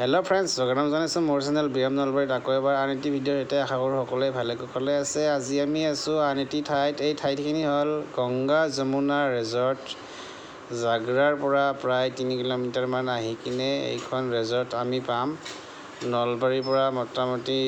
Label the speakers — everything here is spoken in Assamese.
Speaker 1: হেল্ল' ফ্ৰেণ্ডছ, স্বাগতম জনাইছোঁ মোৰ চেনেল বিএম নলবাৰীত আকৌ এবাৰ আন এটি ভিডিঅ'ৰ সৈতে। আশা কৰোঁ সকলোৱে ভালে কুশলে আছে। আজি আমি আছোঁ আন এটি ঠাইত। এই ঠাইখিনি হ'ল গংগা যমুনা ৰেজৰ্ট। জাগৰাৰ পৰা প্ৰায় 3 কিলোমিটাৰমান আহি কিনে এইখন ৰেজৰ্ট আমি পাম। নলবাৰীৰ পৰা মোটামুটি